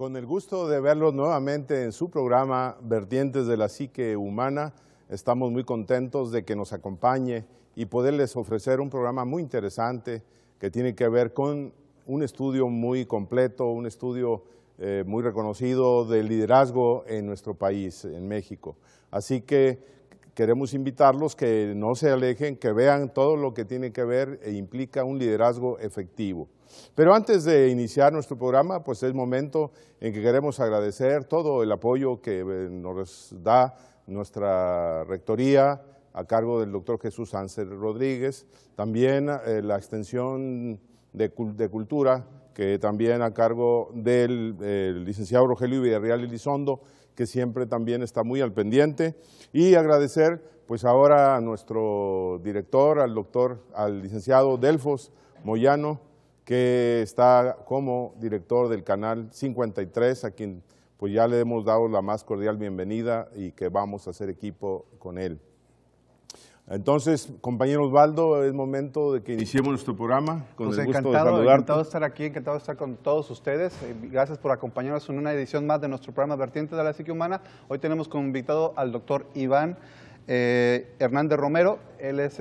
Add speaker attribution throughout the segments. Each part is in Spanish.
Speaker 1: Con el gusto de verlos nuevamente en su programa Vertientes de la Psique Humana, estamos muy contentos de que nos acompañe y poderles ofrecer un programa muy interesante que tiene que ver con un estudio muy completo, un estudio muy reconocido del liderazgo en nuestro país, en México. Así que queremos invitarlos que no se alejen, que vean todo lo que tiene que ver e implica un liderazgo efectivo. Pero antes de iniciar nuestro programa, pues es momento en que queremos agradecer todo el apoyo que nos da nuestra rectoría a cargo del doctor Jesús Ansel Rodríguez, también la extensión de Cultura, que también a cargo del licenciado Rogelio Villarreal Elizondo, que siempre también está muy al pendiente, y agradecer pues ahora a nuestro director, al licenciado Delfos Moyano, que está como director del canal 53, a quien pues ya le hemos dado la más cordial bienvenida y que vamos a hacer equipo con él. Entonces, compañero Osvaldo, es momento de que iniciemos nuestro programa.
Speaker 2: Con el gusto de saludarte. Encantado de estar aquí, encantado de estar con todos ustedes. Gracias por acompañarnos en una edición más de nuestro programa Vertientes de la Psique Humana. Hoy tenemos como invitado al doctor Iván Hernández Romero. Él es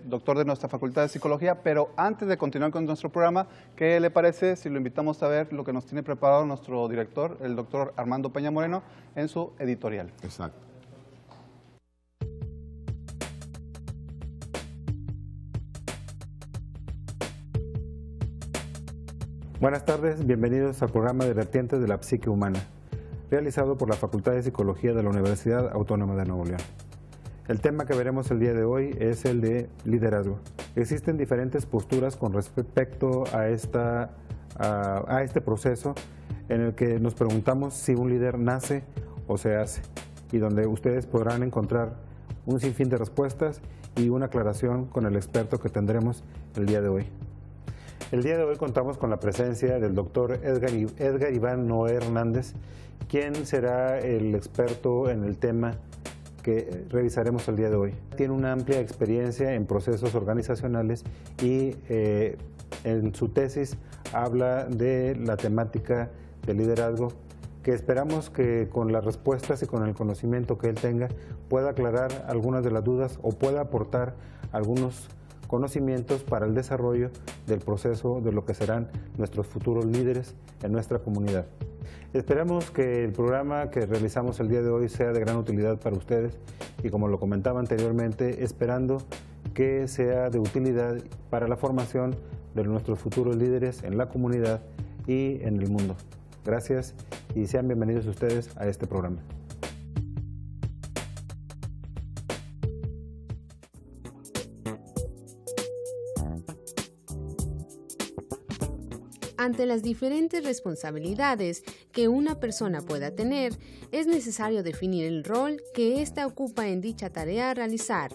Speaker 2: doctor de nuestra Facultad de Psicología, pero antes de continuar con nuestro programa, ¿qué le parece si lo invitamos a ver lo que nos tiene preparado nuestro director, el doctor Armando Peña Moreno, en su editorial?
Speaker 1: Exacto.
Speaker 3: Buenas tardes, bienvenidos al programa de Vertientes de la Psique Humana, realizado por la Facultad de Psicología de la Universidad Autónoma de Nuevo León. El tema que veremos el día de hoy es el de liderazgo. Existen diferentes posturas con respecto a este proceso en el que nos preguntamos si un líder nace o se hace, y donde ustedes podrán encontrar un sinfín de respuestas y una aclaración con el experto que tendremos el día de hoy. El día de hoy contamos con la presencia del doctor Edgar Iván Noé Hernández, quien será el experto en el tema que revisaremos el día de hoy. Tiene una amplia experiencia en procesos organizacionales y en su tesis habla de la temática del liderazgo, que esperamos que con las respuestas y con el conocimiento que él tenga pueda aclarar algunas de las dudas o pueda aportar algunos conocimientos para el desarrollo del proceso de lo que serán nuestros futuros líderes en nuestra comunidad. Esperamos que el programa que realizamos el día de hoy sea de gran utilidad para ustedes y, como lo comentaba anteriormente, esperando que sea de utilidad para la formación de nuestros futuros líderes en la comunidad y en el mundo. Gracias y sean bienvenidos ustedes a este programa.
Speaker 4: Ante las diferentes responsabilidades que una persona pueda tener, es necesario definir el rol que ésta ocupa en dicha tarea a realizar.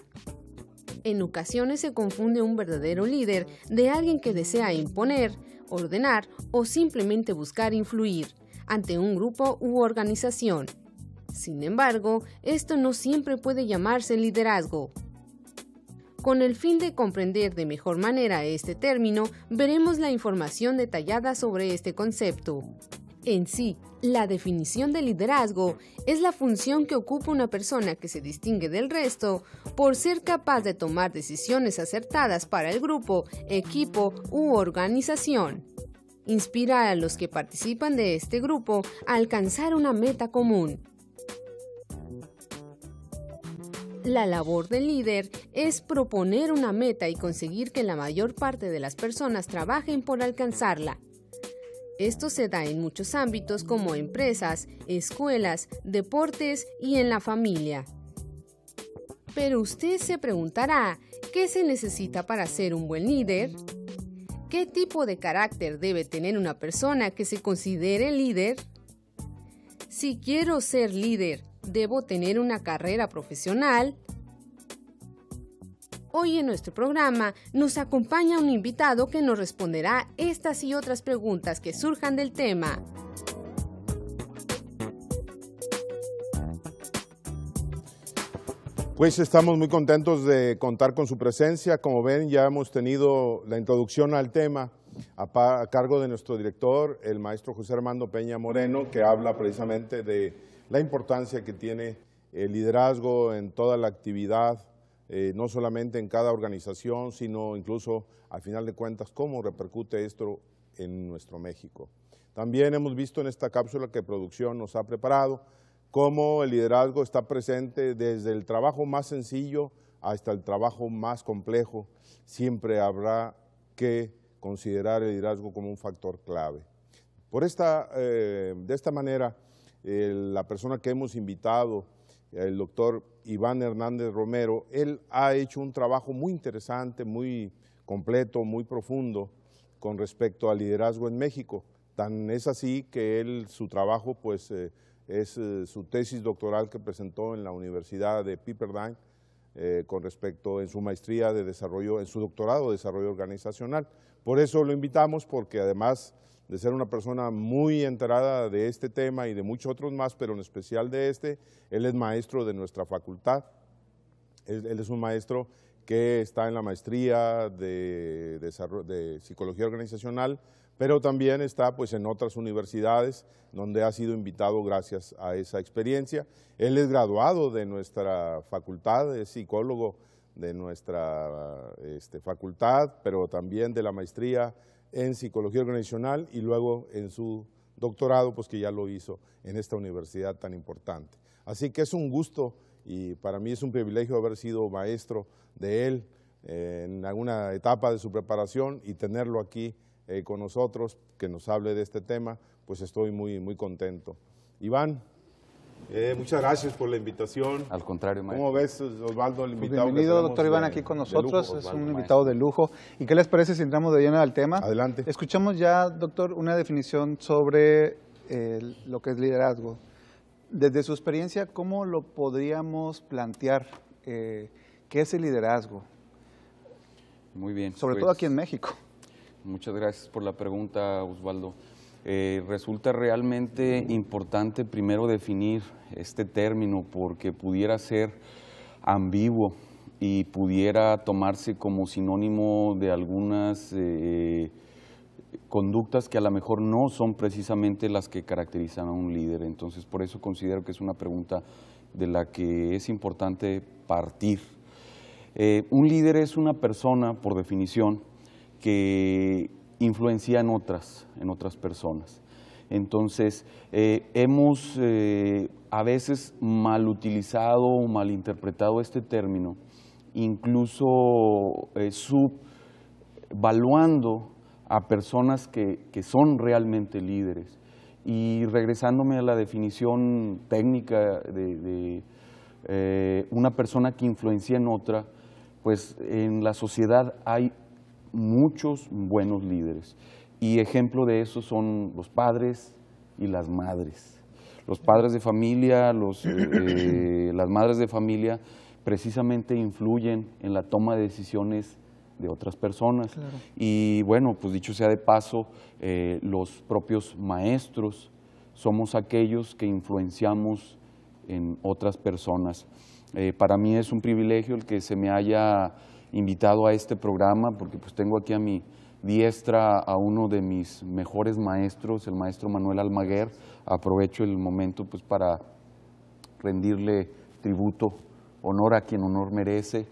Speaker 4: En ocasiones se confunde un verdadero líder de alguien que desea imponer, ordenar o simplemente buscar influir ante un grupo u organización. Sin embargo, esto no siempre puede llamarse liderazgo. Con el fin de comprender de mejor manera este término, veremos la información detallada sobre este concepto. En sí, la definición de liderazgo es la función que ocupa una persona que se distingue del resto por ser capaz de tomar decisiones acertadas para el grupo, equipo u organización. Inspira a los que participan de este grupo a alcanzar una meta común. La labor del líder es proponer una meta y conseguir que la mayor parte de las personas trabajen por alcanzarla. Esto se da en muchos ámbitos como empresas, escuelas, deportes y en la familia. Pero usted se preguntará, ¿qué se necesita para ser un buen líder? ¿Qué tipo de carácter debe tener una persona que se considere líder? Si quiero ser líder, ¿debo tener una carrera profesional? Hoy en nuestro programa nos acompaña un invitado que nos responderá estas y otras preguntas que surjan del tema.
Speaker 1: Pues estamos muy contentos de contar con su presencia. Como ven, ya hemos tenido la introducción al tema a cargo de nuestro director, el maestro José Armando Peña Moreno, que habla precisamente de la importancia que tiene el liderazgo en toda la actividad, no solamente en cada organización, sino incluso, al final de cuentas, cómo repercute esto en nuestro México. También hemos visto en esta cápsula que producción nos ha preparado cómo el liderazgo está presente desde el trabajo más sencillo hasta el trabajo más complejo. Siempre habrá que considerar el liderazgo como un factor clave. De esta manera, la persona que hemos invitado, el doctor Iván Hernández Romero, él ha hecho un trabajo muy interesante, muy completo, muy profundo con respecto al liderazgo en México. Tan es así que su trabajo pues, es su tesis doctoral que presentó en la Universidad de Pepperdine con respecto en su maestría de desarrollo, en su doctorado de desarrollo organizacional. Por eso lo invitamos, porque además de ser una persona muy enterada de este tema y de muchos otros más, pero en especial de este, él es maestro de nuestra facultad. Él es un maestro que está en la maestría de psicología organizacional, pero también está pues, en otras universidades donde ha sido invitado gracias a esa experiencia. Él es graduado de nuestra facultad, es psicólogo de nuestra facultad, pero también de la maestría en psicología organizacional y luego en su doctorado, pues que ya lo hizo en esta universidad tan importante. Así que es un gusto y para mí es un privilegio haber sido maestro de él en alguna etapa de su preparación y tenerlo aquí con nosotros, que nos hable de este tema, pues estoy muy, muy contento. Iván, muchas gracias por la invitación.
Speaker 5: Al contrario, maestro.
Speaker 1: ¿Cómo ves, Osvaldo, el invitado?
Speaker 2: Bienvenido, doctor Iván, aquí con nosotros. Es un invitado de lujo. ¿Y qué les parece si entramos de lleno al tema?
Speaker 1: Adelante.
Speaker 2: Escuchamos ya, doctor, una definición sobre lo que es liderazgo. Desde su experiencia, ¿cómo lo podríamos plantear? ¿Qué es el liderazgo?
Speaker 5: Muy bien.
Speaker 2: Sobre todo aquí en México.
Speaker 5: Muchas gracias por la pregunta, Osvaldo. Resulta realmente importante primero definir este término porque pudiera ser ambiguo y pudiera tomarse como sinónimo de algunas conductas que a lo mejor no son precisamente las que caracterizan a un líder. Entonces, por eso considero que es una pregunta de la que es importante partir. Un líder es una persona, por definición, que influencia en otras personas. Entonces, hemos a veces mal utilizado o mal interpretado este término, incluso subvaluando a personas que son realmente líderes. Y regresándome a la definición técnica de una persona que influencia en otra, pues en la sociedad hay muchos buenos líderes y ejemplo de eso son los padres y las madres. Los padres de familia, las madres de familia precisamente influyen en la toma de decisiones de otras personas. Claro. Y bueno, pues dicho sea de paso, los propios maestros somos aquellos que influenciamos en otras personas. Para mí es un privilegio el que se me haya invitado a este programa, porque pues tengo aquí a mi diestra a uno de mis mejores maestros, el maestro Manuel Almaguer. Aprovecho el momento pues para rendirle tributo, honor a quien honor merece.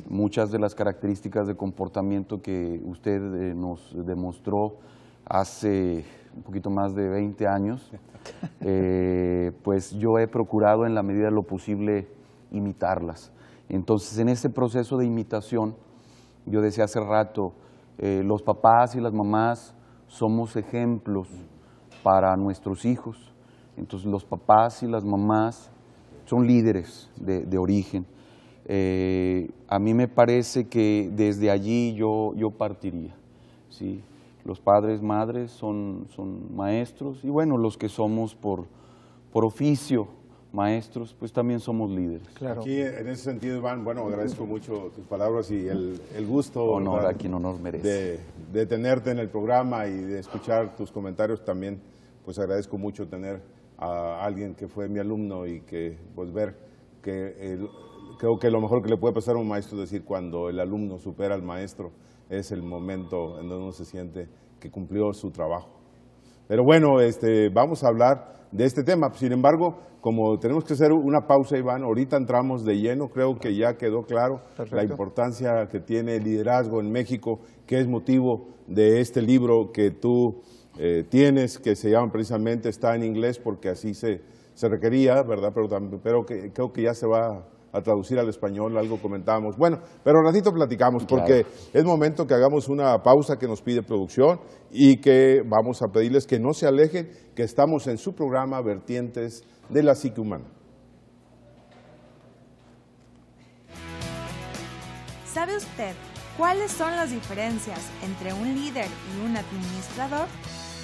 Speaker 5: Muchas de las características de comportamiento que usted nos demostró hace un poquito más de 20 años, pues yo he procurado en la medida de lo posible imitarlas. Entonces, en ese proceso de imitación, yo decía hace rato, los papás y las mamás somos ejemplos para nuestros hijos. Entonces, los papás y las mamás son líderes de origen. A mí me parece que desde allí yo partiría, ¿sí? Los padres, madres son maestros y bueno, los que somos por oficio maestros, pues también somos líderes.
Speaker 1: Claro. Aquí, en ese sentido, Iván, bueno, agradezco mucho tus palabras y el gusto,
Speaker 5: honor,
Speaker 1: ¿verdad?,
Speaker 5: a quien honor merece,
Speaker 1: de tenerte en el programa y de escuchar tus comentarios también. Pues agradezco mucho tener a alguien que fue mi alumno y que pues ver que creo que lo mejor que le puede pasar a un maestro es decir, cuando el alumno supera al maestro, es el momento en donde uno se siente que cumplió su trabajo. Pero bueno, vamos a hablar de este tema. Sin embargo, como tenemos que hacer una pausa, Iván, ahorita entramos de lleno. Creo que ya quedó claro la importancia que tiene el liderazgo en México, que es motivo de este libro que tú tienes, que se llama precisamente, está en inglés porque así se requería, ¿verdad? Pero creo que ya se va a traducir al español, algo comentábamos. Bueno, pero ratito platicamos, porque es momento que hagamos una pausa que nos pide producción y que vamos a pedirles que no se alejen, que estamos en su programa Vertientes de la Psique Humana.
Speaker 6: ¿Sabe usted cuáles son las diferencias entre un líder y un administrador?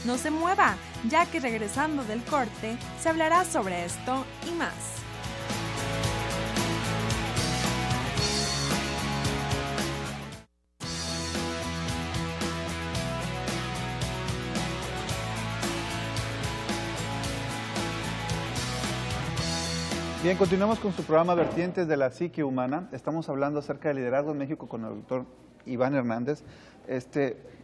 Speaker 6: No se mueva, ya que regresando del corte se hablará sobre esto y más.
Speaker 2: Bien, continuamos con su programa Vertientes de la Psique Humana. Estamos hablando acerca del liderazgo en México con el doctor Iván Hernández.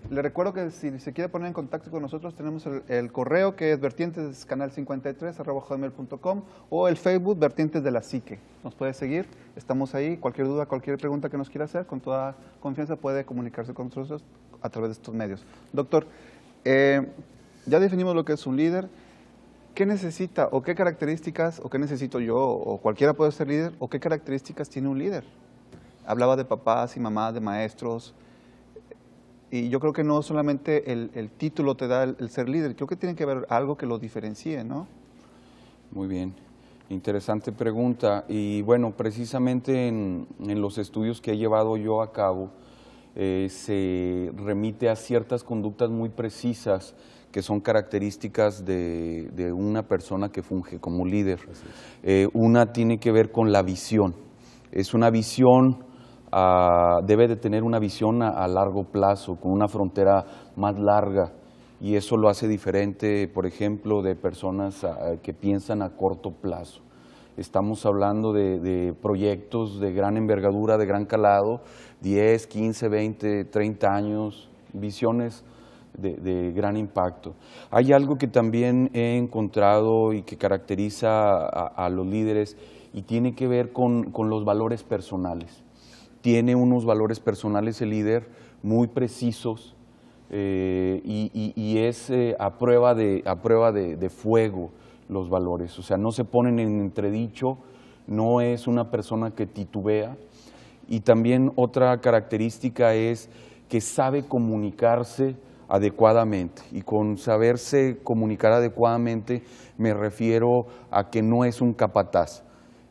Speaker 2: Le recuerdo que si se quiere poner en contacto con nosotros, tenemos el correo que es vertientescanal53@gmail.com o el Facebook Vertientes de la Psique. Nos puede seguir, estamos ahí. Cualquier duda, cualquier pregunta que nos quiera hacer, con toda confianza puede comunicarse con nosotros a través de estos medios. Doctor, ya definimos lo que es un líder. ¿Qué necesita o qué características, o qué necesito yo, o cualquiera puede ser líder, o qué características tiene un líder? Hablaba de papás y mamás, de maestros, y yo creo que no solamente el título te da el ser líder, creo que tiene que haber algo que lo diferencie, ¿no?
Speaker 5: Muy bien, interesante pregunta. Y bueno, precisamente en los estudios que he llevado yo a cabo, se remite a ciertas conductas muy precisas que son características de una persona que funge como líder. Una tiene que ver con la visión. Es una visión, debe de tener una visión a largo plazo, con una frontera más larga, y eso lo hace diferente, por ejemplo, de personas que piensan a corto plazo. Estamos hablando de proyectos de gran envergadura, de gran calado, 10, 15, 20, 30 años, visiones de gran impacto. Hay algo que también he encontrado y que caracteriza a los líderes y tiene que ver con los valores personales. Tiene unos valores personales el líder muy precisos y es a prueba de fuego los valores. O sea, no se ponen en entredicho, no es una persona que titubea. Y también otra característica es que sabe comunicarse adecuadamente, y con saberse comunicar adecuadamente me refiero a que no es un capataz,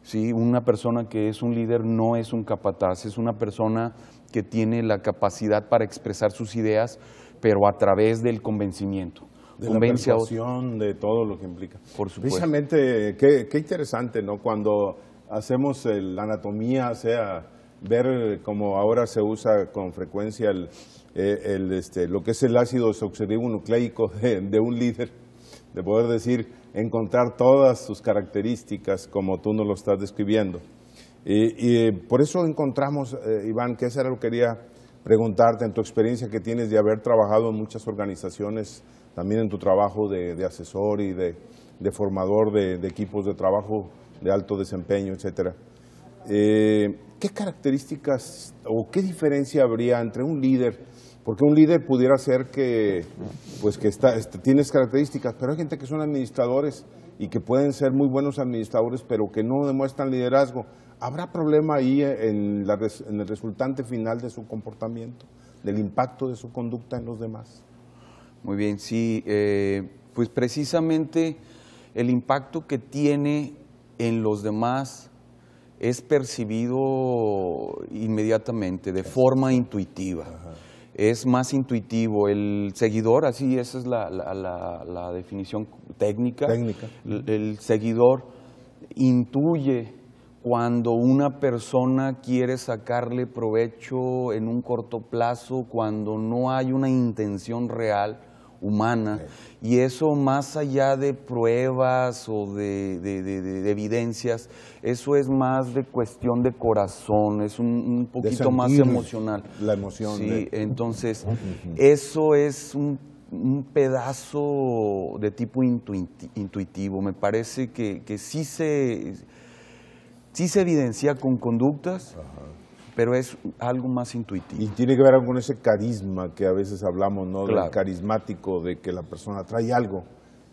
Speaker 5: ¿sí? Una persona que es un líder no es un capataz, es una persona que tiene la capacidad para expresar sus ideas, pero a través del convencimiento.
Speaker 1: De la persuasión, de todo lo que implica.
Speaker 5: Por supuesto.
Speaker 1: Precisamente, qué interesante, ¿no? Cuando hacemos la anatomía, sea ver como ahora se usa con frecuencia lo que es el ácido desoxirribonucleico de un líder, de poder decir, encontrar todas sus características como tú nos lo estás describiendo. Y por eso encontramos, Iván, que eso era lo que quería preguntarte, en tu experiencia que tienes de haber trabajado en muchas organizaciones, también en tu trabajo de asesor y de formador de equipos de trabajo de alto desempeño, etcétera. ¿Qué características o qué diferencia habría entre un líder? Porque un líder pudiera ser que tienes características, pero hay gente que son administradores y que pueden ser muy buenos administradores, pero que no demuestran liderazgo. ¿Habrá problema ahí en el resultante final de su comportamiento, del impacto de su conducta en los demás?
Speaker 5: Muy bien, sí, pues precisamente el impacto que tiene en los demás es percibido inmediatamente, de forma intuitiva. Ajá. Es más intuitivo. El seguidor, así esa es la definición técnica. El seguidor intuye cuando una persona quiere sacarle provecho en un corto plazo, cuando no hay una intención real humana, y eso más allá de pruebas o de evidencias, eso es más de cuestión de corazón, es un poquito más emocional.
Speaker 1: La emoción.
Speaker 5: Sí, entonces eso es un pedazo de tipo intuitivo. Me parece que sí se evidencia con conductas, pero es algo más intuitivo.
Speaker 1: Y tiene que ver con ese carisma que a veces hablamos, ¿no?
Speaker 5: Claro.
Speaker 1: Del carismático, de que la persona trae algo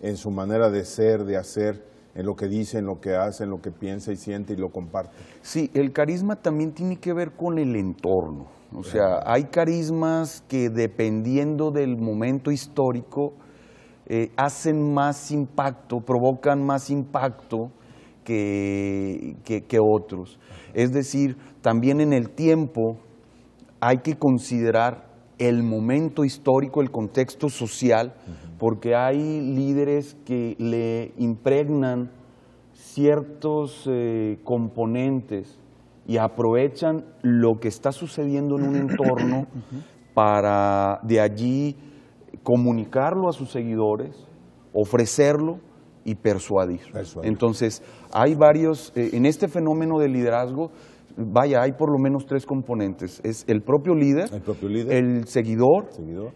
Speaker 1: en su manera de ser, de hacer, en lo que dice, en lo que hace, en lo que piensa y siente y lo comparte.
Speaker 5: Sí, el carisma también tiene que ver con el entorno. O sea, hay carismas que dependiendo del momento histórico hacen más impacto, provocan más impacto que otros. Es decir, también en el tiempo hay que considerar el momento histórico, el contexto social, porque hay líderes que le impregnan ciertos componentes y aprovechan lo que está sucediendo en un entorno para de allí comunicarlo a sus seguidores, ofrecerlo y persuadir. Entonces, hay varios, en este fenómeno de liderazgo, hay por lo menos 3 componentes. Es el propio líder, el seguidor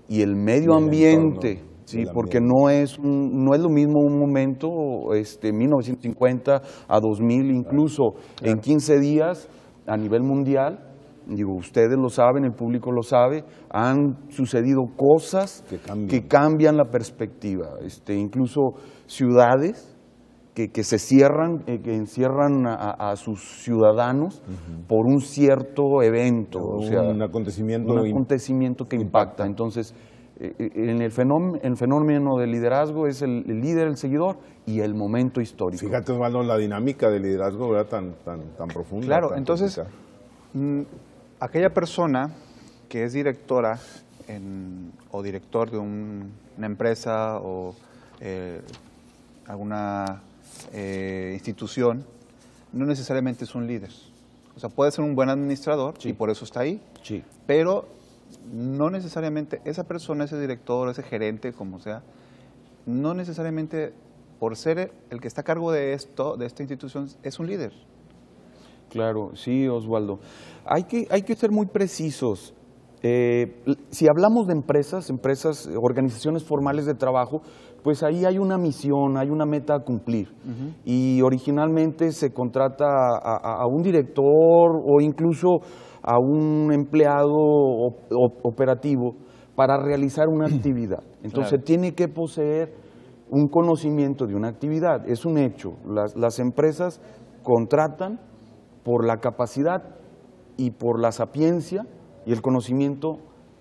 Speaker 5: y el medio ambiente. Sí, porque no es lo mismo un momento, 1950 a 2000, incluso en 15 días a nivel mundial, digo, ustedes lo saben, el público lo sabe, han sucedido cosas que cambian la perspectiva, incluso ciudades que se cierran, que encierran a sus ciudadanos por un cierto evento,
Speaker 1: un acontecimiento
Speaker 5: que impacta. Entonces, en el fenómeno del liderazgo es el líder, el seguidor y el momento histórico.
Speaker 1: Fíjate, Osvaldo, la dinámica del liderazgo, ¿verdad? Tan profunda.
Speaker 2: Claro, entonces, aquella persona que es directora o director de una empresa o alguna institución, no necesariamente es un líder. O sea, puede ser un buen administrador y por eso está ahí, pero no necesariamente esa persona, ese director, ese gerente, como sea, no necesariamente por ser el que está a cargo de esta institución es un líder.
Speaker 5: Claro, sí, Osvaldo. Hay que ser muy precisos. Si hablamos de empresas, organizaciones formales de trabajo, pues ahí hay una misión, hay una meta a cumplir. Y originalmente se contrata a un director o incluso a un empleado operativo para realizar una actividad. Entonces tiene que poseer un conocimiento de una actividad. Es un hecho. Las empresas contratan por la capacidad y por la sapiencia y el conocimiento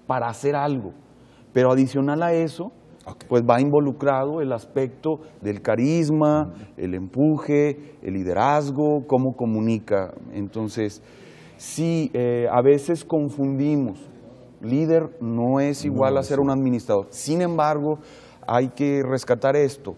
Speaker 5: para hacer algo. Pero adicional a eso, pues va involucrado el aspecto del carisma, el empuje, el liderazgo, cómo comunica. Entonces, sí, a veces confundimos. Líder no es igual a ser un administrador. Sin embargo, hay que rescatar esto.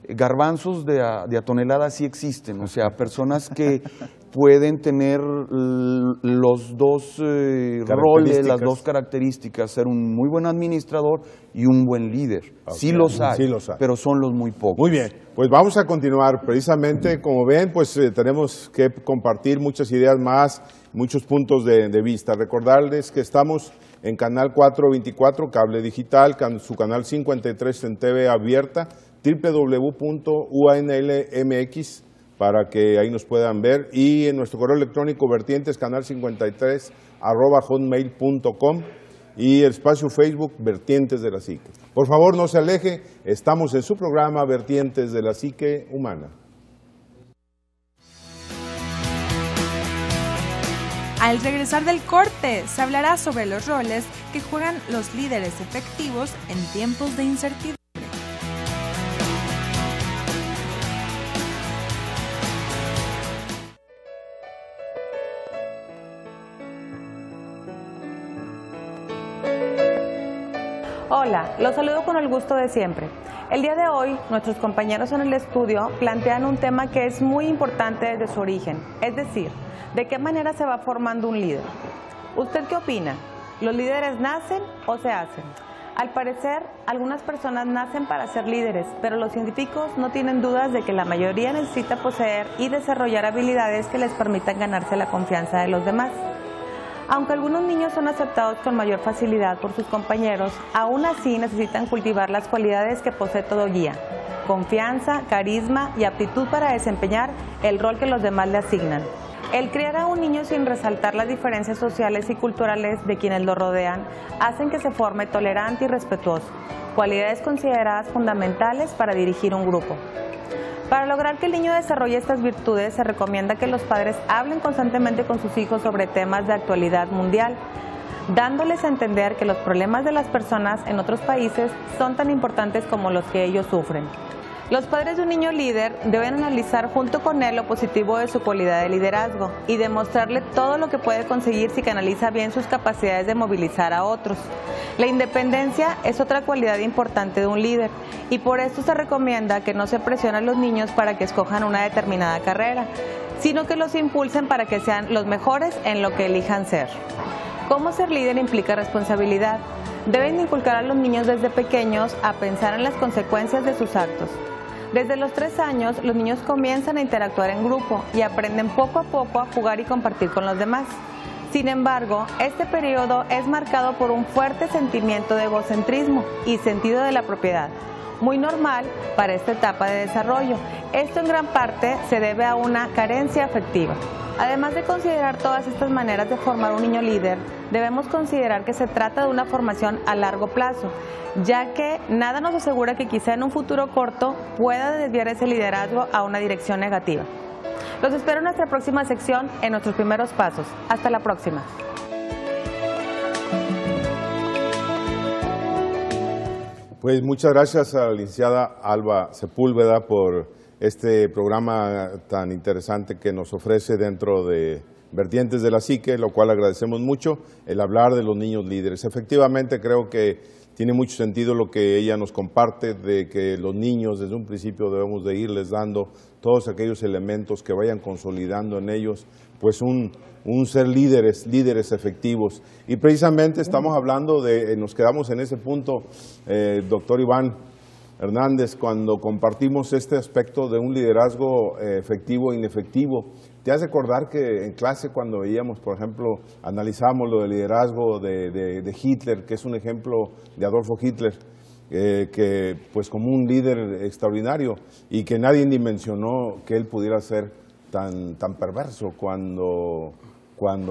Speaker 5: Garbanzos de a tonelada sí existen, o sea, personas que pueden tener los dos roles, las dos características, ser un muy buen administrador y un buen líder. Sí los hay, pero son los muy pocos.
Speaker 1: Muy bien, pues vamos a continuar. Precisamente, como ven, pues tenemos que compartir muchas ideas más, muchos puntos de vista. Recordarles que estamos en Canal 424, cable digital, su canal 53 en TV abierta, www.unlmx, para que ahí nos puedan ver, y en nuestro correo electrónico vertientes canal53@hotmail.com, y el espacio Facebook Vertientes de la Psique. Por favor, no se aleje, estamos en su programa Vertientes de la Psique Humana.
Speaker 6: Al regresar del corte, se hablará sobre los roles que juegan los líderes efectivos en tiempos de incertidumbre.
Speaker 7: Hola, los saludo con el gusto de siempre. El día de hoy, nuestros compañeros en el estudio plantean un tema que es muy importante desde su origen, es decir, ¿de qué manera se va formando un líder? ¿Usted qué opina? ¿Los líderes nacen o se hacen? Al parecer, algunas personas nacen para ser líderes, pero los científicos no tienen dudas de que la mayoría necesita poseer y desarrollar habilidades que les permitan ganarse la confianza de los demás. Aunque algunos niños son aceptados con mayor facilidad por sus compañeros, aún así necesitan cultivar las cualidades que posee todo guía: confianza, carisma y aptitud para desempeñar el rol que los demás le asignan. El criar a un niño sin resaltar las diferencias sociales y culturales de quienes lo rodean hacen que se forme tolerante y respetuoso, cualidades consideradas fundamentales para dirigir un grupo. Para lograr que el niño desarrolle estas virtudes, se recomienda que los padres hablen constantemente con sus hijos sobre temas de actualidad mundial, dándoles a entender que los problemas de las personas en otros países son tan importantes como los que ellos sufren. Los padres de un niño líder deben analizar junto con él lo positivo de su cualidad de liderazgo y demostrarle todo lo que puede conseguir si canaliza bien sus capacidades de movilizar a otros. La independencia es otra cualidad importante de un líder y por esto se recomienda que no se presione a los niños para que escojan una determinada carrera, sino que los impulsen para que sean los mejores en lo que elijan ser. ¿Cómo ser líder implica responsabilidad? Deben inculcar a los niños desde pequeños a pensar en las consecuencias de sus actos. Desde los 3 años, los niños comienzan a interactuar en grupo y aprenden poco a poco a jugar y compartir con los demás. Sin embargo, este periodo es marcado por un fuerte sentimiento de egocentrismo y sentido de la propiedad, muy normal para esta etapa de desarrollo. Esto en gran parte se debe a una carencia afectiva. Además de considerar todas estas maneras de formar un niño líder, debemos considerar que se trata de una formación a largo plazo, ya que nada nos asegura que quizá en un futuro corto pueda desviar ese liderazgo a una dirección negativa. Los espero en nuestra próxima sección, en nuestros primeros pasos. Hasta la próxima.
Speaker 1: Pues muchas gracias a la licenciada Alba Sepúlveda por este programa tan interesante que nos ofrece dentro de Vertientes de la Psique, lo cual agradecemos mucho, el hablar de los niños líderes. Efectivamente, creo que tiene mucho sentido lo que ella nos comparte, de que los niños desde un principio debemos de irles dando todos aquellos elementos que vayan consolidando en ellos pues un ser líderes efectivos. Y precisamente estamos hablando nos quedamos en ese punto, doctor Iván Hernández, cuando compartimos este aspecto de un liderazgo efectivo e inefectivo. Te hace acordar que en clase cuando veíamos, por ejemplo, analizamos lo del liderazgo de Hitler, que es un ejemplo de Adolfo Hitler, que pues como un líder extraordinario y que nadie dimensionó que él pudiera ser tan perverso cuando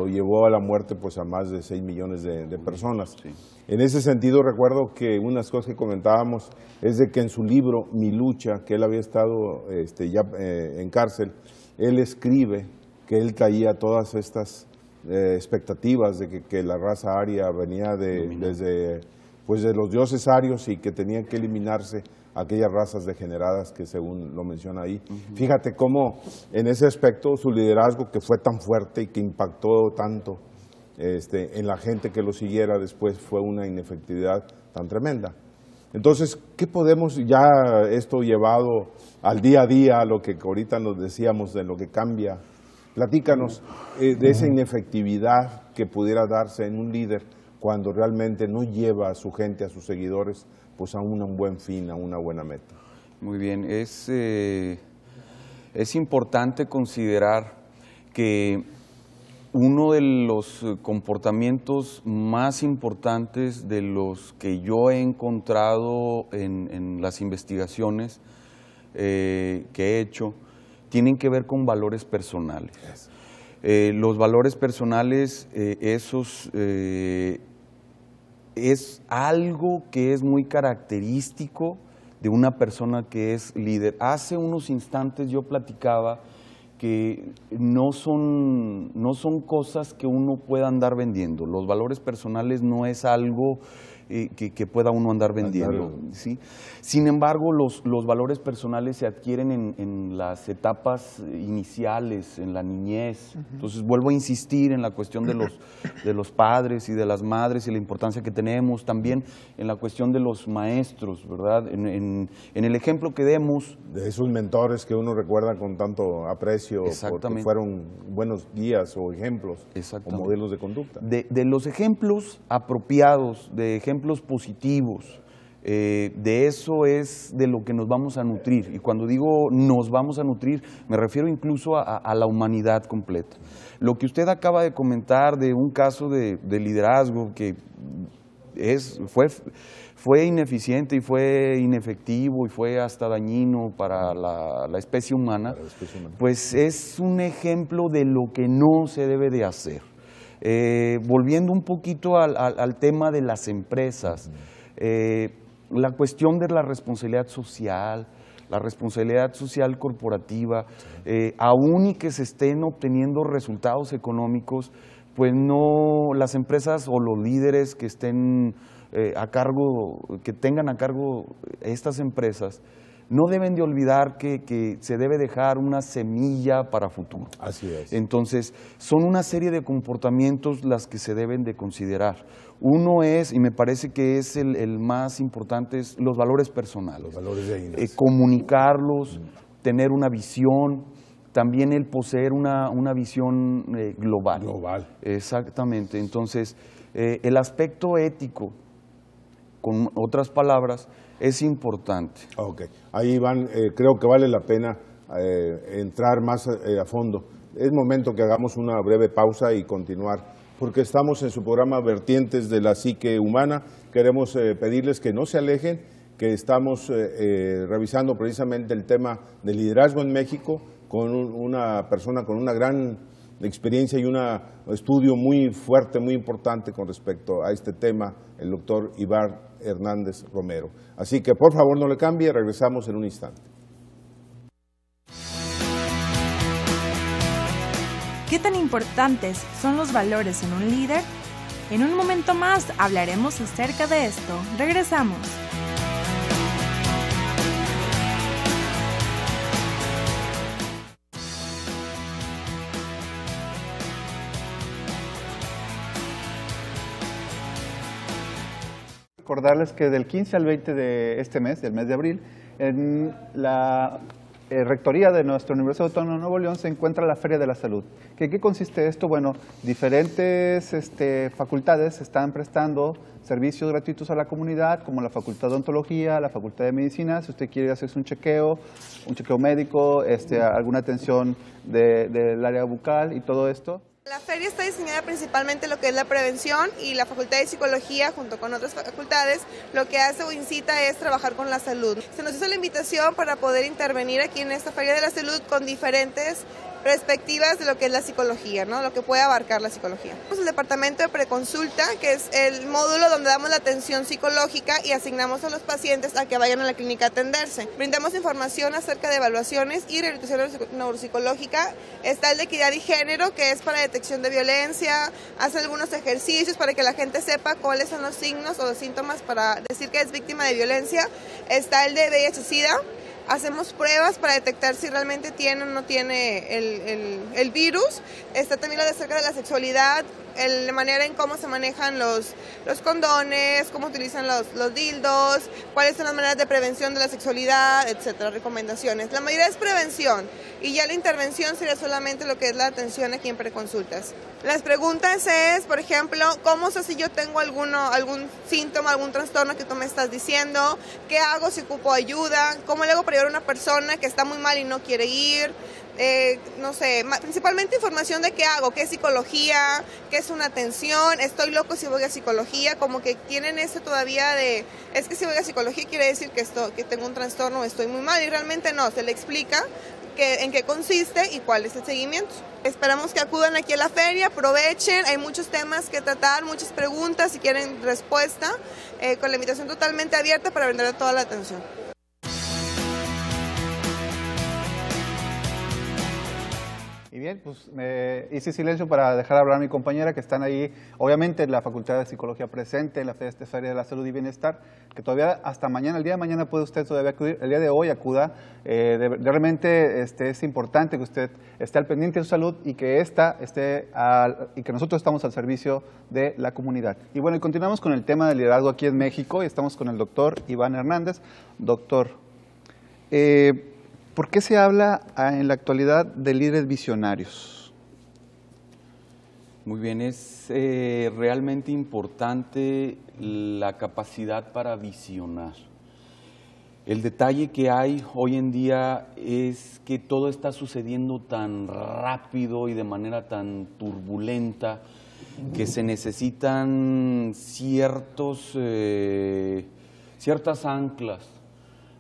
Speaker 1: llevó a la muerte pues a más de 6 millones de personas. Sí. En ese sentido recuerdo que unas cosas que comentábamos es de que en su libro Mi lucha, que él había estado ya en cárcel, él escribe que él traía todas estas expectativas de que la raza aria venía desde los dioses arios y que tenían que eliminarse aquellas razas degeneradas que según lo menciona ahí. Fíjate cómo en ese aspecto su liderazgo, que fue tan fuerte y que impactó tanto en la gente que lo siguiera después, fue una inefectividad tan tremenda. Entonces, ¿qué podemos ya esto llevado al día a día, a lo que ahorita nos decíamos de lo que cambia? Platícanos de esa inefectividad que pudiera darse en un líder cuando realmente no lleva a su gente, a sus seguidores, pues a un buen fin, a una buena meta.
Speaker 5: Muy bien, es importante considerar que uno de los comportamientos más importantes de los que yo he encontrado en las investigaciones que he hecho tienen que ver con valores personales. Los valores personales, es algo que es muy característico de una persona que es líder. Hace unos instantes yo platicaba que no son cosas que uno pueda andar vendiendo. Los valores personales no es algo que pueda uno andar vendiendo, ¿sí? Sin embargo, los valores personales se adquieren en las etapas iniciales, en la niñez. Entonces, vuelvo a insistir en la cuestión de los padres y de las madres y la importancia que tenemos, también en la cuestión de los maestros, ¿verdad? En el ejemplo que demos.
Speaker 1: De esos mentores que uno recuerda con tanto aprecio, porque fueron buenos guías o ejemplos o modelos de conducta.
Speaker 5: De los ejemplos apropiados, de ejemplos positivos, De eso es de lo que nos vamos a nutrir. Y cuando digo nos vamos a nutrir, me refiero incluso a la humanidad completa. Lo que usted acaba de comentar de un caso de liderazgo que fue ineficiente y fue inefectivo y fue hasta dañino para la especie humana, pues es un ejemplo de lo que no se debe de hacer. Volviendo un poquito al tema de las empresas, la cuestión de la responsabilidad social corporativa, aún y que se estén obteniendo resultados económicos, pues no, las empresas o los líderes que estén que tengan a cargo estas empresas, no deben de olvidar que se debe dejar una semilla para futuro.
Speaker 1: Así es.
Speaker 5: Entonces, son una serie de comportamientos las que se deben de considerar. Uno es, y me parece que es el más importante, es los valores personales.
Speaker 1: Los valores de índice.
Speaker 5: Comunicarlos, tener una visión, también el poseer una visión global.
Speaker 1: Global.
Speaker 5: Exactamente. Entonces, el aspecto ético, con otras palabras, es importante.
Speaker 1: Ok, ahí van, creo que vale la pena entrar más a fondo. Es momento que hagamos una breve pausa y continuar, porque estamos en su programa Vertientes de la Psique Humana. Queremos pedirles que no se alejen, que estamos revisando precisamente el tema del liderazgo en México con una persona con una gran experiencia y un estudio muy fuerte, muy importante con respecto a este tema, el doctor Iván Hernández Romero. Así que por favor no le cambie, regresamos en un instante.
Speaker 6: ¿Qué tan importantes son los valores en un líder? En un momento más hablaremos acerca de esto. Regresamos.
Speaker 2: Recordarles que del 15 al 20 de este mes, del mes de abril, en la rectoría de nuestra Universidad Autónoma de Nuevo León se encuentra la Feria de la Salud. ¿Qué consiste esto? Bueno, diferentes facultades están prestando servicios gratuitos a la comunidad, como la Facultad de Odontología, la Facultad de Medicina, si usted quiere hacerse un chequeo médico, alguna atención del área bucal y todo esto.
Speaker 8: La feria está diseñada principalmente en lo que es la prevención, y la Facultad de Psicología, junto con otras facultades, lo que hace o incita es trabajar con la salud. Se nos hizo la invitación para poder intervenir aquí en esta Feria de la Salud con diferentes perspectivas de lo que es la psicología, ¿no? Lo que puede abarcar la psicología. Tenemos el departamento de preconsulta, que es el módulo donde damos la atención psicológica y asignamos a los pacientes a que vayan a la clínica a atenderse. Brindamos información acerca de evaluaciones y rehabilitación neuropsicológica. Está el de equidad y género, que es para detección de violencia, hace algunos ejercicios para que la gente sepa cuáles son los signos o los síntomas para decir que es víctima de violencia. Está el de VIH-Sida. Hacemos pruebas para detectar si realmente tiene o no tiene el virus. Está también lo de acerca de la sexualidad, la manera en cómo se manejan los condones, cómo utilizan los dildos, cuáles son las maneras de prevención de la sexualidad, etcétera, recomendaciones. La mayoría es prevención y ya la intervención sería solamente lo que es la atención aquí en preconsultas. Las preguntas es, por ejemplo, ¿cómo sé si yo tengo algún síntoma, algún trastorno que tú me estás diciendo? ¿Qué hago si ocupo ayuda? ¿Cómo le hago para ayudar a una persona que está muy mal y no quiere ir? No sé, principalmente información de qué hago, qué es psicología, qué es una atención, estoy loco si voy a psicología, como que tienen eso todavía de, es que si voy a psicología quiere decir que tengo un trastorno o estoy muy mal, y realmente no, se le explica en qué consiste y cuál es el seguimiento. Esperamos que acudan aquí a la feria, aprovechen, hay muchos temas que tratar, muchas preguntas, si quieren respuesta, con la invitación totalmente abierta para brindar toda la atención.
Speaker 2: Y bien, pues hice silencio para dejar hablar a mi compañera, que están ahí, obviamente en la Facultad de Psicología presente, en la Feria de la Salud y Bienestar, que todavía hasta mañana, el día de mañana puede usted todavía acudir, el día de hoy acuda, realmente es importante que usted esté al pendiente de su salud y que y que nosotros estamos al servicio de la comunidad. Y bueno, y continuamos con el tema del liderazgo aquí en México y estamos con el doctor Iván Hernández. Doctor, ¿por qué se habla en la actualidad de líderes visionarios?
Speaker 5: Muy bien, es realmente importante la capacidad para visionar. El detalle que hay hoy en día es que todo está sucediendo tan rápido y de manera tan turbulenta que se necesitan ciertas anclas.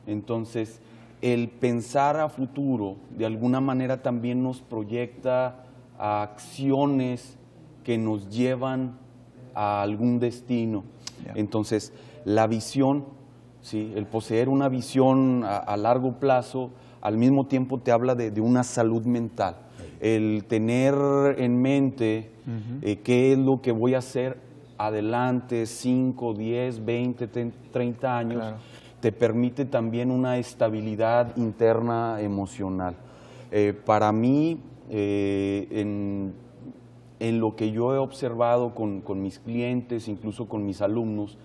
Speaker 5: Entonces, el pensar a futuro de alguna manera también nos proyecta a acciones que nos llevan a algún destino. Entonces, la visión, ¿sí? El poseer una visión a largo plazo, al mismo tiempo te habla de una salud mental. El tener en mente qué es lo que voy a hacer adelante, 5, 10, 20, 30 años, claro, te permite también una estabilidad interna emocional. Para mí, en lo que yo he observado con mis clientes, incluso con mis alumnos,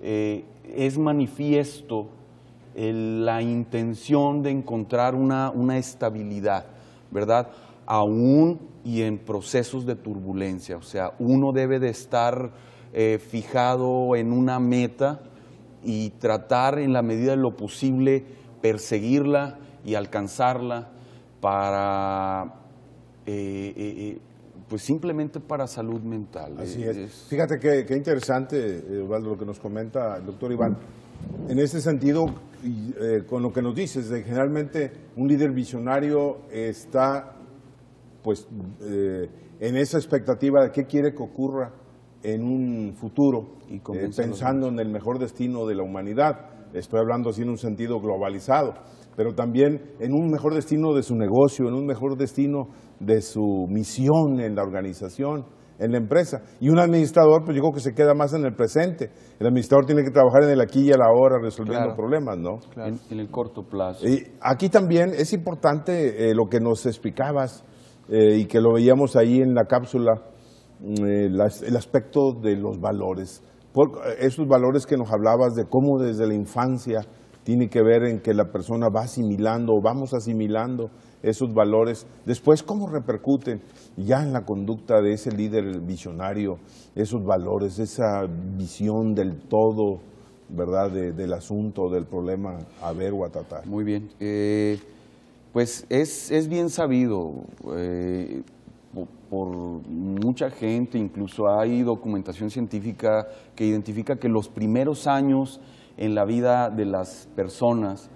Speaker 5: es manifiesto la intención de encontrar una estabilidad, ¿verdad? Aún y en procesos de turbulencia. O sea, uno debe de estar fijado en una meta y tratar en la medida de lo posible perseguirla y alcanzarla para pues simplemente para salud mental.
Speaker 1: Así es. Fíjate qué interesante, Osvaldo, lo que nos comenta el doctor Iván. En ese sentido, con lo que nos dices, de generalmente un líder visionario está pues en esa expectativa de qué quiere que ocurra en un futuro, y pensando en el mejor destino de la humanidad. Estoy hablando así en un sentido globalizado, pero también en un mejor destino de su negocio, en un mejor destino de su misión en la organización, en la empresa. Y un administrador, pues yo creo que se queda más en el presente. El administrador tiene que trabajar en el aquí y a la hora, resolviendo problemas, ¿no?
Speaker 5: Claro. En el corto plazo.
Speaker 1: Y aquí también es importante lo que nos explicabas, y que lo veíamos ahí en la cápsula, el aspecto de los valores. Esos valores que nos hablabas de cómo desde la infancia tiene que ver en que la persona va asimilando, o vamos asimilando esos valores. Después, cómo repercuten ya en la conducta de ese líder visionario, esos valores, esa visión del todo, ¿verdad?, del asunto, del problema a ver o a tratar.
Speaker 5: Muy bien. Pues es bien sabido por mucha gente, incluso hay documentación científica que identifica que los primeros años en la vida de las personas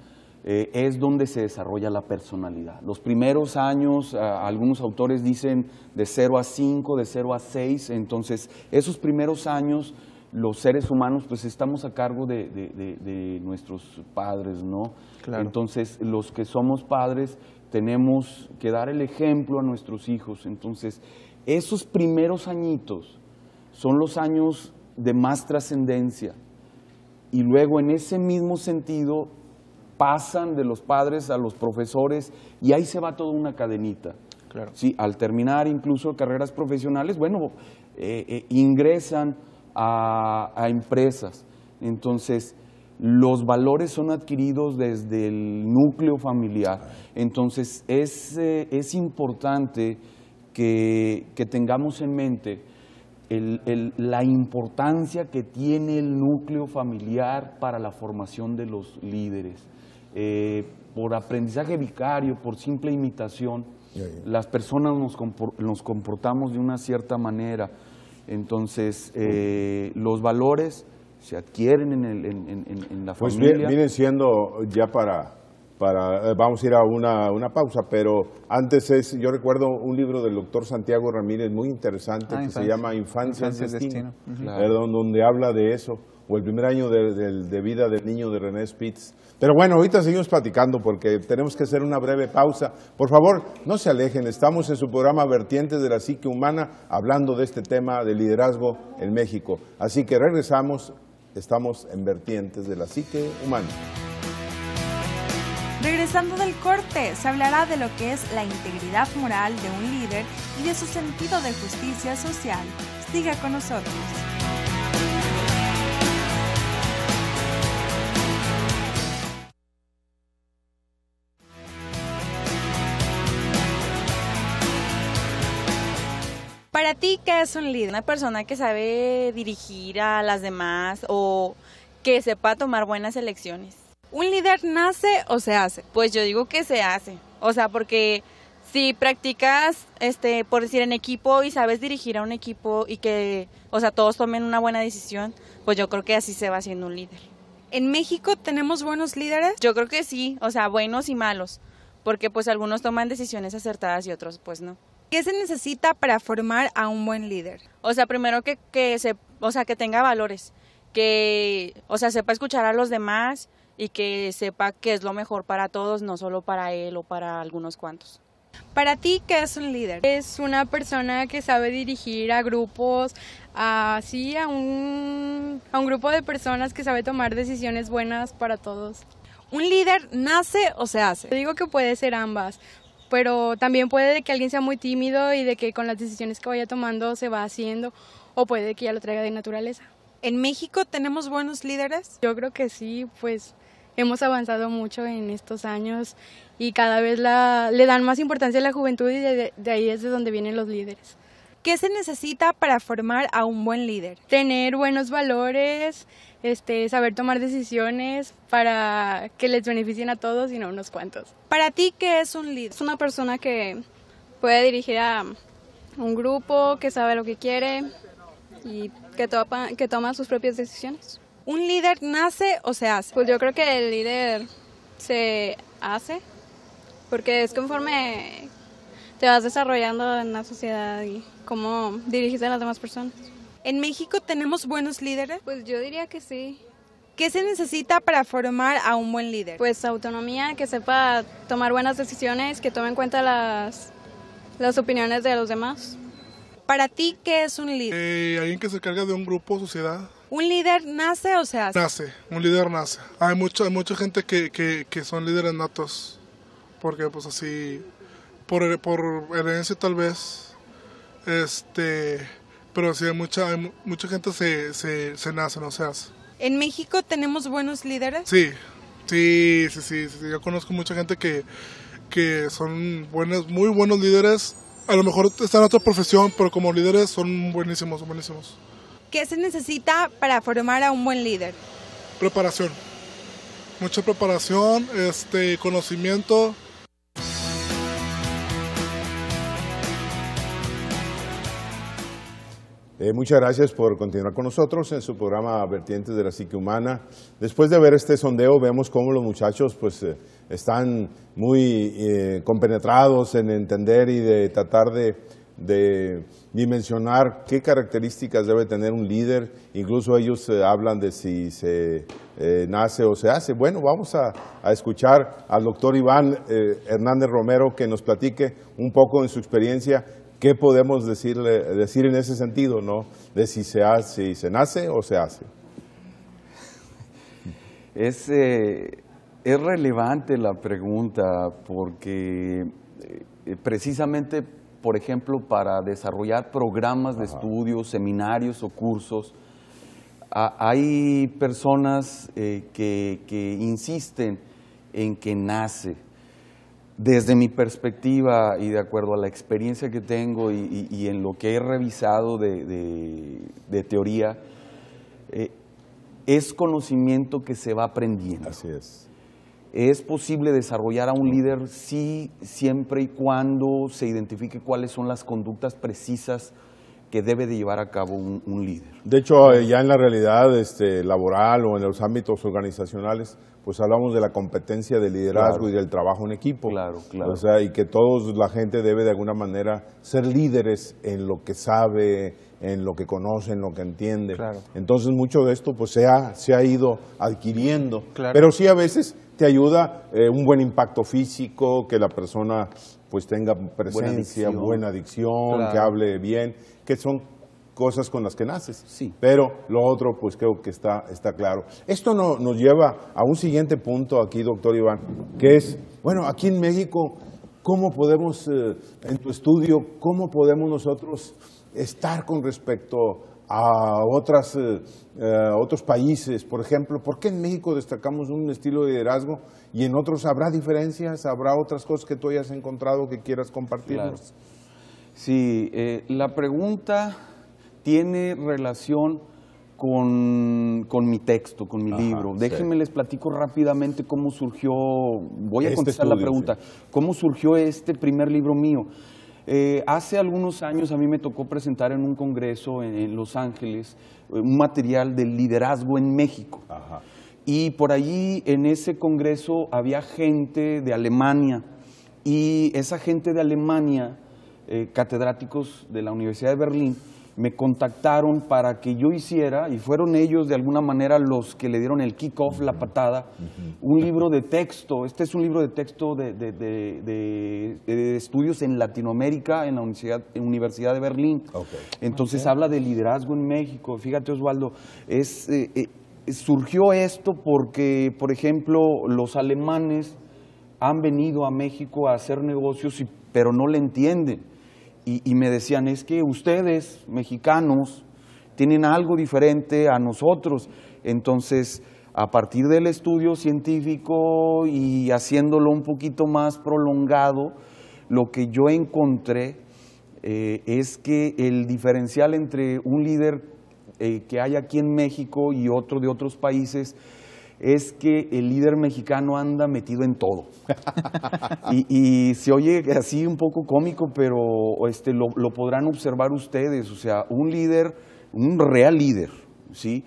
Speaker 5: es donde se desarrolla la personalidad. Los primeros años, algunos autores dicen de 0 a 5, de 0 a 6, entonces esos primeros años los seres humanos pues estamos a cargo de nuestros padres, ¿no? Claro. Entonces los que somos padres tenemos que dar el ejemplo a nuestros hijos. Entonces esos primeros añitos son los años de más trascendencia, y luego en ese mismo sentido pasan de los padres a los profesores y ahí se va toda una cadenita. Claro. Sí, al terminar incluso carreras profesionales, bueno, ingresan a empresas. Entonces, los valores son adquiridos desde el núcleo familiar. Entonces, es importante que tengamos en mente la importancia que tiene el núcleo familiar para la formación de los líderes. Por aprendizaje vicario, por simple imitación, las personas nos comportamos de una cierta manera. Entonces, los valores se adquieren en la familia.
Speaker 1: Pues vienen siendo ya vamos a ir a una pausa, pero antes yo recuerdo un libro del doctor Santiago Ramírez muy interesante que se llama Infancia es Destino, claro, donde habla de eso, o el primer año de vida del niño de René Spitz. Pero bueno, ahorita seguimos platicando porque tenemos que hacer una breve pausa. Por favor, no se alejen, estamos en su programa Vertientes de la Psique Humana, hablando de este tema de liderazgo en México. Así que regresamos, estamos en Vertientes de la Psique Humana.
Speaker 6: Regresando del corte, se hablará de lo que es la integridad moral de un líder y de su sentido de justicia social. Siga con nosotros. Para Para ti, ¿qué es un líder?
Speaker 9: Una persona que sabe dirigir a las demás o que sepa tomar buenas elecciones.
Speaker 6: ¿Un líder nace o se hace?
Speaker 9: Pues yo digo que se hace, o sea, porque si practicas, por decir, en equipo y sabes dirigir a un equipo y que, o sea, todos tomen una buena decisión, pues yo creo que así se va haciendo un líder.
Speaker 6: ¿En México tenemos buenos líderes?
Speaker 9: Yo creo que sí, o sea, buenos y malos, porque pues algunos toman decisiones acertadas y otros pues no.
Speaker 6: ¿Qué se necesita para formar a un buen líder?
Speaker 9: O sea, primero que tenga valores, que, o sea, sepa escuchar a los demás y que sepa que es lo mejor para todos, no solo para él o para algunos cuantos.
Speaker 6: Para ti, ¿qué es un líder?
Speaker 10: Es una persona que sabe dirigir a grupos, a un grupo de personas que sabe tomar decisiones buenas para todos.
Speaker 6: ¿Un líder nace o se hace?
Speaker 10: Yo digo que puede ser ambas, pero también puede que alguien sea muy tímido y de que con las decisiones que vaya tomando se va haciendo, o puede que ya lo traiga de naturaleza.
Speaker 6: ¿En México tenemos buenos líderes?
Speaker 10: Yo creo que sí, pues hemos avanzado mucho en estos años y cada vez le dan más importancia a la juventud y de ahí es de donde vienen los líderes.
Speaker 6: ¿Qué se necesita para formar a un buen líder?
Speaker 10: Tener buenos valores, saber tomar decisiones para que les beneficien a todos y no a unos cuantos.
Speaker 6: Para ti, ¿qué es un líder?
Speaker 10: Es una persona que puede dirigir a un grupo, que sabe lo que quiere y que toma sus propias decisiones.
Speaker 6: ¿Un líder nace o se hace?
Speaker 10: Pues yo creo que el líder se hace, porque es conforme te vas desarrollando en la sociedad y cómo diriges a las demás personas.
Speaker 6: ¿En México tenemos buenos líderes?
Speaker 10: Pues yo diría que sí.
Speaker 6: ¿Qué se necesita para formar a un buen líder?
Speaker 10: Pues autonomía, que sepa tomar buenas decisiones, que tome en cuenta las opiniones de los demás.
Speaker 6: Para ti, ¿qué es un líder?
Speaker 11: Alguien que se carga de un grupo, sociedad.
Speaker 6: ¿Un líder nace o se hace?
Speaker 11: Nace, un líder nace. Hay mucha gente que son líderes natos, porque pues así, por herencia tal vez, pero sí hay mucha gente se nace, no se hace.
Speaker 6: ¿En México tenemos buenos líderes?
Speaker 11: Sí, yo conozco mucha gente que son muy buenos líderes. A lo mejor están en otra profesión, pero como líderes son buenísimos.
Speaker 6: ¿Qué se necesita para formar a un buen líder?
Speaker 11: Preparación. Mucha preparación, conocimiento.
Speaker 1: Muchas gracias por continuar con nosotros en su programa Vertientes de la Psique Humana. Después de ver este sondeo, vemos cómo los muchachos pues, están muy compenetrados en entender y de tratar de dimensionar qué características debe tener un líder. Incluso ellos hablan de si se nace o se hace. Bueno, vamos a escuchar al doctor Iván Hernández Romero que nos platique un poco en su experiencia qué podemos decir en ese sentido, ¿no? De si se nace o se hace.
Speaker 5: Es relevante la pregunta porque precisamente, por ejemplo, para desarrollar programas de estudios, seminarios o cursos, hay personas que insisten en que nace. Desde mi perspectiva y de acuerdo a la experiencia que tengo y en lo que he revisado de teoría, es conocimiento que se va aprendiendo.
Speaker 1: Así es.
Speaker 5: Es posible desarrollar a un líder sí, siempre y cuando se identifique cuáles son las conductas precisas que debe de llevar a cabo un líder.
Speaker 1: De hecho, ya en la realidad laboral o en los ámbitos organizacionales, pues hablamos de la competencia de liderazgo, claro, y del trabajo en equipo.
Speaker 5: Claro.
Speaker 1: O sea, y que la gente debe de alguna manera ser líderes en lo que sabe, en lo que conoce, en lo que entiende.
Speaker 2: Claro.
Speaker 1: Entonces, mucho de esto pues se ha ido adquiriendo.
Speaker 2: Claro.
Speaker 1: Pero sí a veces te ayuda un buen impacto físico, que la persona pues tenga presencia, buena dicción, claro, que hable bien, que son cosas con las que naces.
Speaker 5: Sí.
Speaker 1: Pero lo otro, pues creo que está claro. Esto nos lleva a un siguiente punto aquí, doctor Iván, que es, bueno, aquí en México, ¿cómo podemos, en tu estudio, cómo podemos nosotros estar con respecto a otros países? Por ejemplo, ¿por qué en México destacamos un estilo de liderazgo y en otros habrá diferencias, habrá otras cosas que tú hayas encontrado que quieras compartirnos?
Speaker 5: Claro. Sí, la pregunta tiene relación con mi texto, con mi libro. Déjenme les platico rápidamente cómo surgió, voy a contestar la pregunta, cómo surgió este primer libro mío. Hace algunos años a mí me tocó presentar en un congreso en Los Ángeles un material del liderazgo en México. Ajá. Y por allí en ese congreso había gente de Alemania, y esa gente de Alemania, catedráticos de la Universidad de Berlín, me contactaron para que yo hiciera, y fueron ellos de alguna manera los que le dieron el kick-off, la patada, un libro de texto. Este es un libro de texto de estudios en Latinoamérica, en la Universidad de Berlín. Entonces habla de liderazgo en México. Fíjate, Osvaldo, surgió esto porque, por ejemplo, los alemanes han venido a México a hacer negocios, pero no le entienden. Y me decían, es que ustedes, mexicanos, tienen algo diferente a nosotros. Entonces, a partir del estudio científico y haciéndolo un poquito más prolongado, lo que yo encontré es que el diferencial entre un líder que hay aquí en México y otro de otros países es que el líder mexicano anda metido en todo. y se oye así un poco cómico, pero lo podrán observar ustedes. O sea, un líder, un real líder, ¿sí?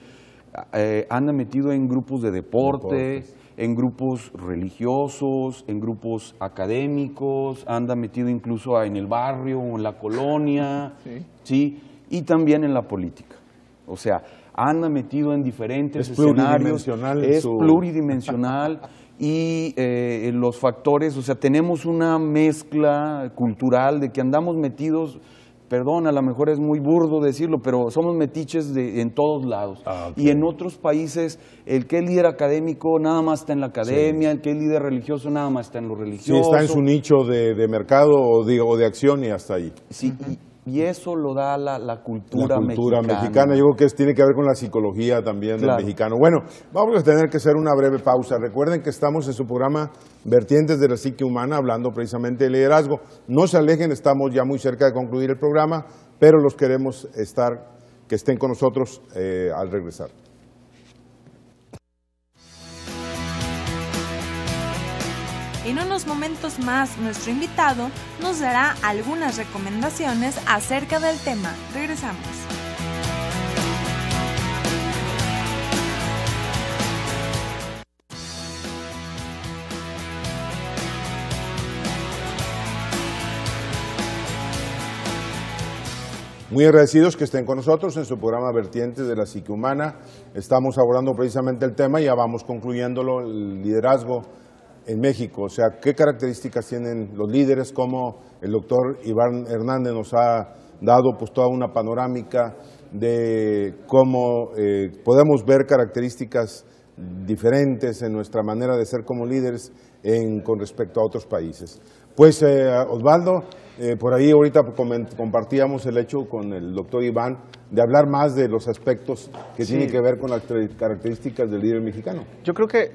Speaker 5: Anda metido en grupos de deporte, en grupos religiosos, en grupos académicos, anda metido incluso en el barrio o en la colonia, ¿sí? Y también en la política. O sea, anda metido en diferentes escenarios, es pluridimensional y los factores, o sea, tenemos una mezcla cultural de que andamos metidos, perdón, a lo mejor es muy burdo decirlo, pero somos metiches en todos lados. Y en otros países, el que es líder académico nada más está en la academia, el que es líder religioso nada más está en lo religioso.
Speaker 1: Sí, está en su nicho de mercado o de acción y hasta ahí.
Speaker 5: Sí, y eso lo da la cultura mexicana.
Speaker 1: Yo creo que tiene que ver con la psicología también del mexicano. Bueno, vamos a tener que hacer una breve pausa. Recuerden que estamos en su programa Vertientes de la Psique Humana, hablando precisamente de liderazgo. No se alejen, estamos ya muy cerca de concluir el programa, pero los queremos que estén con nosotros al regresar.
Speaker 6: En unos momentos más, nuestro invitado nos dará algunas recomendaciones acerca del tema. Regresamos.
Speaker 1: Muy agradecidos que estén con nosotros en su programa Vertientes de la Psique Humana. Estamos abordando precisamente el tema y ya vamos concluyéndolo, el liderazgo en México. O sea, ¿qué características tienen los líderes? Como el doctor Iván Hernández nos ha dado pues toda una panorámica de cómo podemos ver características diferentes en nuestra manera de ser como líderes con respecto a otros países. Pues Osvaldo, por ahí ahorita compartíamos el hecho con el doctor Iván de hablar más de los aspectos que tienen que ver con las características del líder mexicano.
Speaker 2: Yo creo que,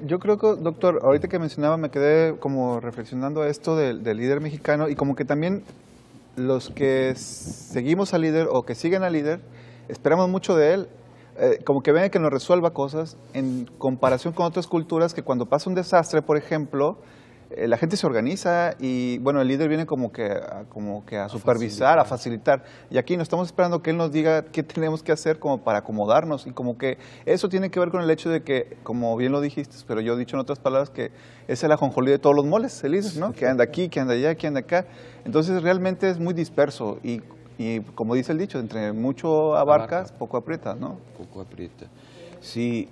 Speaker 2: doctor, ahorita que mencionaba me quedé como reflexionando esto del líder mexicano y como que también los que seguimos al líder o que siguen al líder, esperamos mucho de él, como que ven que nos resuelva cosas en comparación con otras culturas que cuando pasa un desastre, por ejemplo, la gente se organiza y bueno, el líder viene como que a supervisar, a facilitar. Y aquí nos estamos esperando que él nos diga qué tenemos que hacer como para acomodarnos. Y como que eso tiene que ver con el hecho de que, como bien lo dijiste, pero yo he dicho en otras palabras que es el ajonjolí de todos los moles, el líder, ¿no? Que anda aquí, que anda allá, que anda acá. Entonces realmente es muy disperso y como dice el dicho, entre mucho abarcas, poco aprietas, ¿no?
Speaker 5: Poco aprieta. Sí,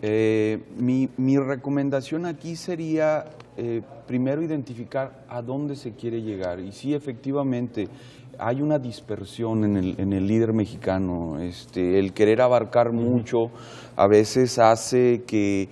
Speaker 5: mi recomendación aquí sería primero identificar a dónde se quiere llegar. Y sí, efectivamente, hay una dispersión en el líder mexicano. El querer abarcar mucho a veces hace que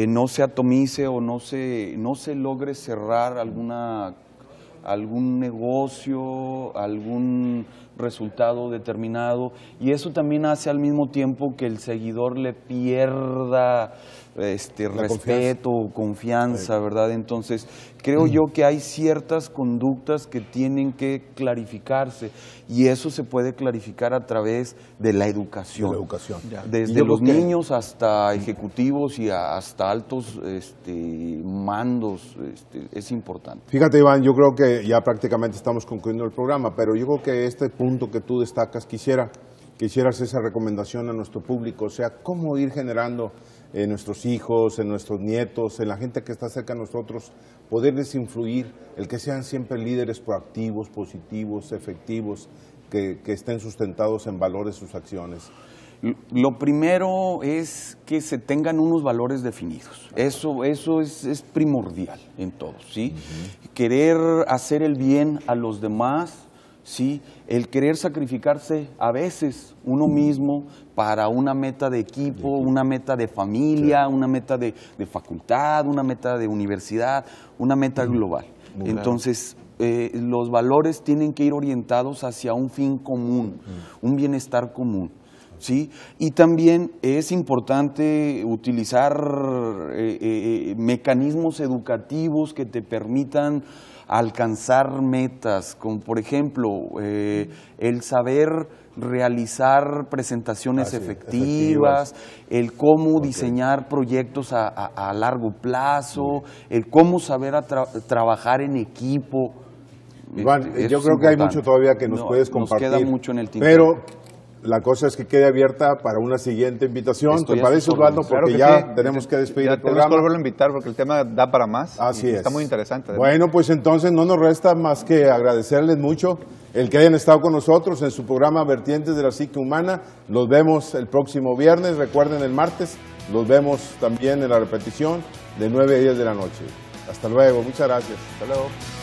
Speaker 5: no se atomice o no se logre cerrar algún negocio, algún resultado determinado, y eso también hace al mismo tiempo que el seguidor le pierda respeto, confianza, ¿verdad? Entonces, creo yo que hay ciertas conductas que tienen que clarificarse y eso se puede clarificar a través de la educación. Desde los niños hasta ejecutivos y hasta altos mandos, es importante.
Speaker 1: Fíjate, Iván, yo creo que ya prácticamente estamos concluyendo el programa, pero yo creo que este punto que tú destacas, quisieras esa recomendación a nuestro público, o sea, cómo ir generando en nuestros hijos, en nuestros nietos, en la gente que está cerca de nosotros, poderles influir, el que sean siempre líderes proactivos, positivos, efectivos, que estén sustentados en valores sus acciones.
Speaker 5: Lo primero es que se tengan unos valores definidos. Eso es primordial en todos, ¿sí? Querer hacer el bien a los demás, ¿sí? El querer sacrificarse a veces uno mismo para una meta de equipo, una meta de familia, una meta de facultad, una meta de universidad, una meta global. Entonces, los valores tienen que ir orientados hacia un fin común, un bienestar común, ¿sí? Y también es importante utilizar mecanismos educativos que te permitan alcanzar metas, como por ejemplo el saber realizar presentaciones efectivas, el cómo diseñar proyectos a largo plazo, el cómo saber trabajar en equipo.
Speaker 1: Iván, yo creo que hay mucho todavía que nos puedes compartir.
Speaker 5: Nos queda mucho en el tintero.
Speaker 1: Pero la cosa es que quede abierta para una siguiente invitación. ¿Te parece, Osvaldo? Porque
Speaker 2: claro que
Speaker 1: tenemos que despedir el programa.
Speaker 2: Tenemos que volverlo a invitar porque el tema da para más.
Speaker 1: Así es.
Speaker 2: Está muy interesante.
Speaker 1: Bueno, pues entonces no nos resta más que agradecerles mucho el que hayan estado con nosotros en su programa Vertientes de la Psique Humana. Los vemos el próximo viernes. Recuerden, el martes los vemos también en la repetición de 9 a 10 de la noche. Hasta luego. Muchas gracias.
Speaker 2: Hasta luego.